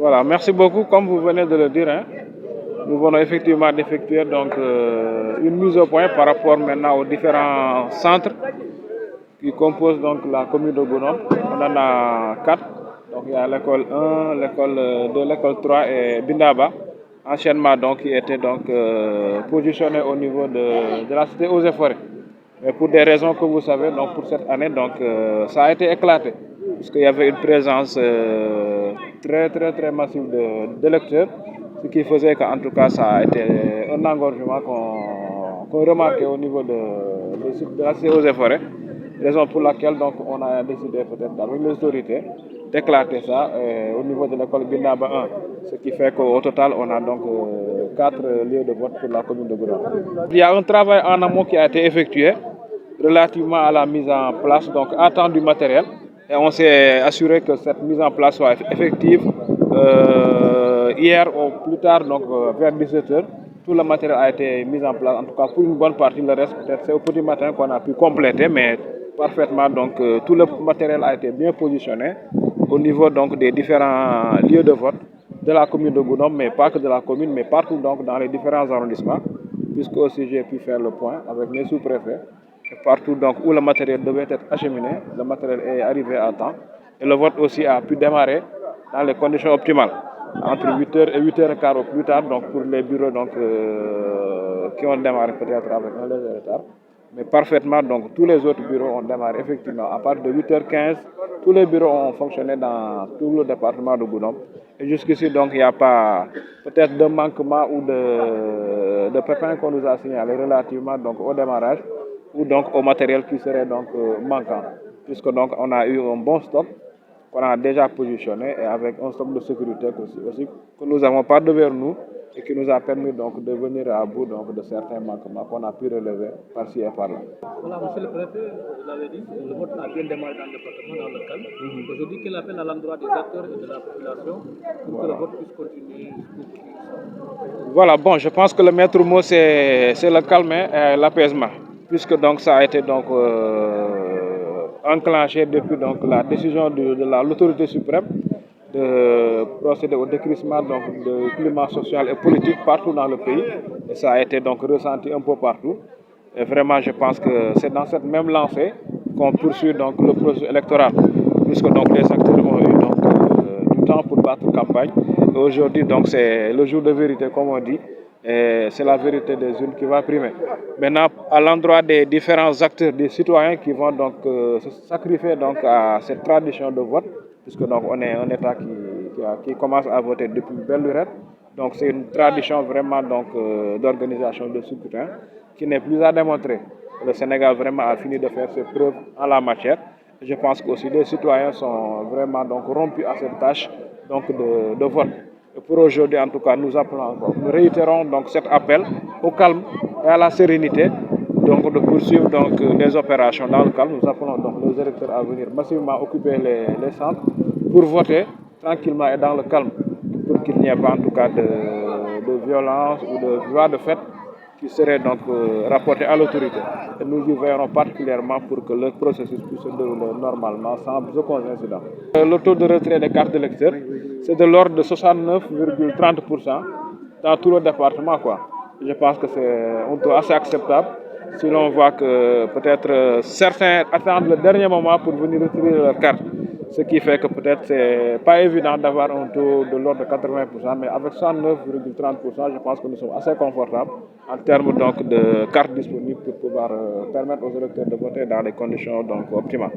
Voilà, merci beaucoup. Comme vous venez de le dire, hein, nous venons effectivement d'effectuer donc une mise au point par rapport maintenant aux différents centres qui composent donc la commune de Gounomp. On en a quatre. Donc il y a l'école 1, l'école 2, l'école 3 et Bindaba. Anciennement donc qui était donc positionné au niveau de la cité Eaux et Forêts. Mais pour des raisons que vous savez, donc pour cette année, donc ça a été éclaté. Parce qu'il y avait une présence très massive d'électeurs, ce qui faisait qu'en tout cas ça a été un engorgement qu'on remarquait au niveau de la cité Eaux et Forêts. Raison pour laquelle donc on a décidé peut-être avec les autorités d'éclater ça au niveau de l'école Bindaba 1. Ce qui fait qu'au total on a donc 4 lieux de vote pour la commune de Goudomp. Il y a un travail en amont qui a été effectué relativement à la mise en place, donc à temps du matériel. Et on s'est assuré que cette mise en place soit effective hier ou plus tard, donc vers 17h. Tout le matériel a été mis en place, en tout cas pour une bonne partie. Le reste, peut-être c'est au petit matin qu'on a pu compléter, mais parfaitement. Donc tout le matériel a été bien positionné au niveau donc des différents lieux de vote de la commune de Goudomp, mais pas que de la commune, mais partout donc dans les différents arrondissements, puisque aussi j'ai pu faire le point avec mes sous-préfets. Et partout donc où le matériel devait être acheminé, le matériel est arrivé à temps. Et le vote aussi a pu démarrer dans les conditions optimales, entre 8h et 8h15 au plus tard, donc pour les bureaux donc, qui ont démarré peut-être avec un léger retard. Mais parfaitement, donc tous les autres bureaux ont démarré effectivement. À partir de 8h15, tous les bureaux ont fonctionné dans tout le département de Goudomp. Et jusqu'ici, donc, il n'y a pas peut-être de manquement ou de pépins qu'on nous a signalé relativement donc, au démarrage ou donc au matériel qui serait donc manquant. Puisque donc on a eu un bon stock qu'on a déjà positionné et avec un stock de sécurité aussi que nous avons pas devant nous et qui nous a permis donc de venir à bout donc de certains manquements qu'on a pu relever par-ci et par-là. Voilà, monsieur le préfet, vous l'avez dit, le vote a bien démarré dans le département, dans le calme. Aujourd'hui, quel appel à l'endroit des acteurs et de la population pour que le vote puisse continuer jusqu'au bout? Voilà, bon, je pense que le maître mot c'est le calme et l'apaisement, puisque donc ça a été donc enclenché depuis donc la décision de l'autorité suprême de procéder au décrissement donc du climat social et politique partout dans le pays. Et ça a été donc ressenti un peu partout. Et vraiment, je pense que c'est dans cette même lancée qu'on poursuit donc le processus électoral, puisque donc les acteurs ont eu donc du temps pour battre campagne. Et aujourd'hui, donc c'est le jour de vérité, comme on dit. Et c'est la vérité des unes qui va primer. Maintenant, à l'endroit des différents acteurs, des citoyens qui vont donc se sacrifier donc à cette tradition de vote, puisque donc on est un État qui commence à voter depuis belle lurette. Donc c'est une tradition vraiment donc d'organisation de scrutin qui n'est plus à démontrer. Le Sénégal vraiment a fini de faire ses preuves en la matière. Je pense qu'aussi les citoyens sont vraiment donc rompus à cette tâche donc de vote. Et pour aujourd'hui, en tout cas, nous appelons encore. Nous réitérons donc cet appel au calme et à la sérénité, donc de poursuivre donc les opérations dans le calme. Nous appelons donc les électeurs à venir massivement occuper les centres pour voter tranquillement et dans le calme, pour qu'il n'y ait pas en tout cas de violence ou de voie de fait qui serait donc rapporté à l'autorité. Et nous y veillerons particulièrement pour que le processus puisse se dérouler normalement sans aucun incident. Le taux de retrait des cartes d'électeurs, c'est de l'ordre de 69,30% dans tout le département, quoi. Je pense que c'est un taux assez acceptable si l'on voit que peut-être certains attendent le dernier moment pour venir retirer leur carte. Ce qui fait que peut-être c'est pas évident d'avoir un taux de l'ordre de 80%, mais avec 109,30%, je pense que nous sommes assez confortables en termes donc de cartes disponibles pour pouvoir permettre aux électeurs de voter dans des conditions donc optimales.